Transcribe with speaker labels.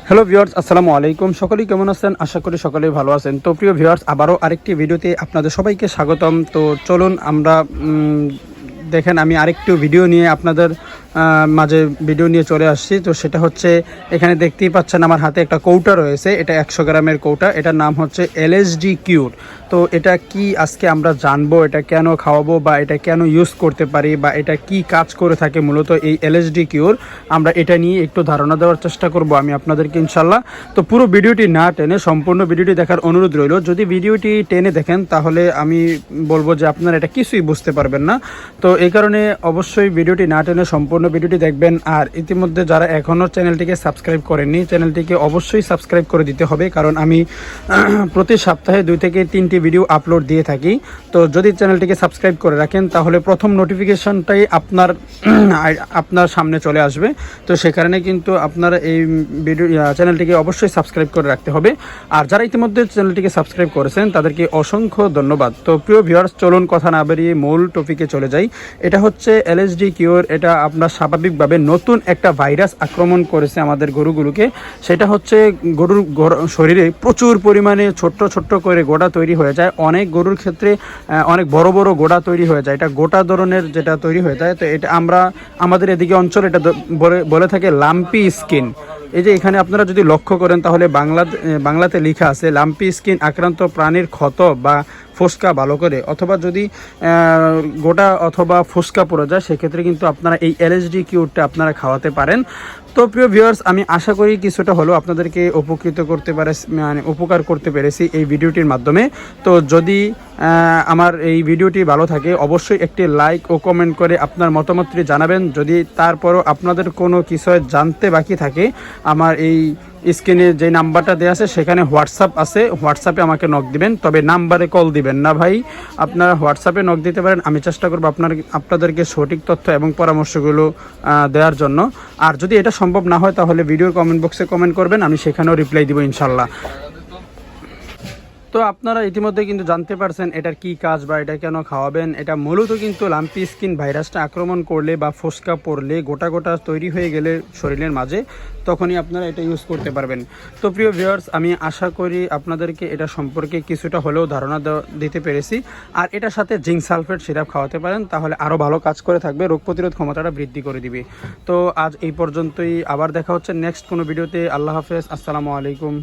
Speaker 1: Hello viewers, আসসালামু আলাইকুম। সকলেই কেমন আছেন? আশা করি সকলেই ভালো আছেন। তো প্রিয় ভিউয়ার্স, আবারও আরেকটি ভিডিওতে আপনাদের সবাইকে স্বাগতম। তো চলুন আমরা দেখেন আমি আরেকটু ভিডিও নিয়ে আপনাদের মাঝে ভিডিও নিয়ে চলে আসছি। তো সেটা হচ্ছে, এখানে দেখতেই পাচ্ছেন আমার হাতে একটা কৌটা রয়েছে। এটা 100 গ্রামের কৌটা। এটার নাম হচ্ছে এলএসডি কিউর। তো এটা কি আজকে আমরা জানবো, এটা কেন খাওয়াবো বা এটা কেন ইউজ করতে পারি বা এটা কি কাজ করে থাকে মূলত এই এলএসডি কিউর, আমরা এটা নিয়ে একটু ধারণা দেওয়ার চেষ্টা করব আমি আপনাদেরকে ইনশাল্লাহ। তো পুরো ভিডিওটি না টেনে সম্পূর্ণ ভিডিওটি দেখার অনুরোধ রইল। যদি ভিডিওটি টেনে দেখেন তাহলে আমি বলবো যে আপনারা এটা কিছুই বুঝতে পারবেন না। তো এই কারণে অবশ্যই ভিডিওটি না টেনে সম্পূর্ণ ভিডিওটি দেখবেন। আর ইতিমধ্যে যারা এখনও চ্যানেলটিকে সাবস্ক্রাইব করেননি, চ্যানেলটিকে অবশ্যই সাবস্ক্রাইব করে দিতে হবে, কারণ আমি প্রতি সপ্তাহে 2 থেকে 3টি ভিডিও আপলোড দিয়ে থাকি। তো যদি চ্যানেলটিকে সাবস্ক্রাইব করে রাখেন তাহলে প্রথম নোটিফিকেশনটাই আপনার সামনে চলে আসবে। তো সে কারণে কিন্তু আপনারা এই ভিডিও চ্যানেলটিকে অবশ্যই সাবস্ক্রাইব করে রাখতে হবে। আর যারা ইতিমধ্যে চ্যানেলটিকে সাবস্ক্রাইব করেছেন তাদেরকে অসংখ্য ধন্যবাদ। তো প্রিয় ভিউয়ার্স, চলুন কথা না বেরিয়ে মূল টপিকে চলে যাই। এটা হচ্ছে এলএসডি কিউর। এটা আপনার স্বাভাবিকভাবে নতুন একটা ভাইরাস আক্রমণ করেছে আমাদের গরুগুলোকে। সেটা হচ্ছে গরুর শরীরে প্রচুর পরিমাণে ছোট্ট ছোট্ট করে গোড়া তৈরি হয়ে যায়। অনেক গরুর ক্ষেত্রে অনেক বড় বড় গোড়া তৈরি হয়ে যায়। এটা গোটা ধরনের যেটা তৈরি হয়ে যায়। তো এটা আমরা আমাদের এদিকে অঞ্চলে এটা বলে থাকে লাম্পি স্কিন। এই যে এখানে আপনারা যদি লক্ষ্য করেন তাহলে বাংলাতে লেখা আছে লাম্পি স্কিন আক্রান্ত প্রাণীর ক্ষত বা ফোসকা ভালো করে, অথবা যদি গোটা অথবা ফোসকা পড়ে যায় সেক্ষেত্রে কিন্তু আপনারা এই এলএসডি কিউরটা আপনারা খাওয়াতে পারেন। তো প্রিয় ভিউয়ার্স, আমি আশা করি কিছুটা হলেও আপনাদেরকে উপকার করতে পেরেছি এই ভিডিওটির মাধ্যমে। তো যদি আমার এই ভিডিওটি ভালো থাকে অবশ্যই একটি লাইক ও কমেন্ট করে আপনার মতামতটি জানাবেন। যদি তারপরও আপনাদের কোনো কিছু জানতে বাকি থাকে, আমার এই স্ক্রিনে যে নাম্বারটা দেওয়া আছে সেখানে হোয়াটসঅ্যাপ আছে, হোয়াটসঅ্যাপে আমাকে নক দিবেন, তবে নাম্বারে কল দিবেন না ভাই। আপনারা হোয়াটসঅ্যাপে নক দিতে পারেন, আমি চেষ্টা করবো আপনাদেরকে সঠিক তথ্য এবং পরামর্শগুলো দেওয়ার জন্য। আর যদি এটা সম্ভব না হয় তাহলে ভিডিওর কমেন্ট বক্সে কমেন্ট করবেন, আমি সেখানেও রিপ্লাই দিব ইনশাল্লাহ। তো আপনারা ইতিমধ্যে কিন্তু জানতে পারছেন এটার কি কাজ বা এটা কেন খাওয়াবেন। এটা মূলত কিন্তু লাম্পি স্কিন ভাইরাসটা আক্রমণ করলে বা ফোসকা পড়লে গোটা গোটা তৈরি হয়ে গেলে শরীরের মাঝে, তখনই আপনারা এটা ইউজ করতে পারবেন। তো প্রিয় ভিউয়ার্স, আমি আশা করি আপনাদেরকে এটা সম্পর্কে কিছুটা হলেও ধারণা দিতে পেরেছি। আর এটার সাথে জিঙ্ক সালফেট সিরাপ খাওয়াতে পারেন, তাহলে আরও ভালো কাজ করে থাকবে, রোগ প্রতিরোধ ক্ষমতাটা বৃদ্ধি করে দিবে। তো আজ এই পর্যন্তই, আবার দেখা হচ্ছে নেক্সট কোনো ভিডিওতে। আল্লাহ হাফেজ, আসসালামু আলাইকুম।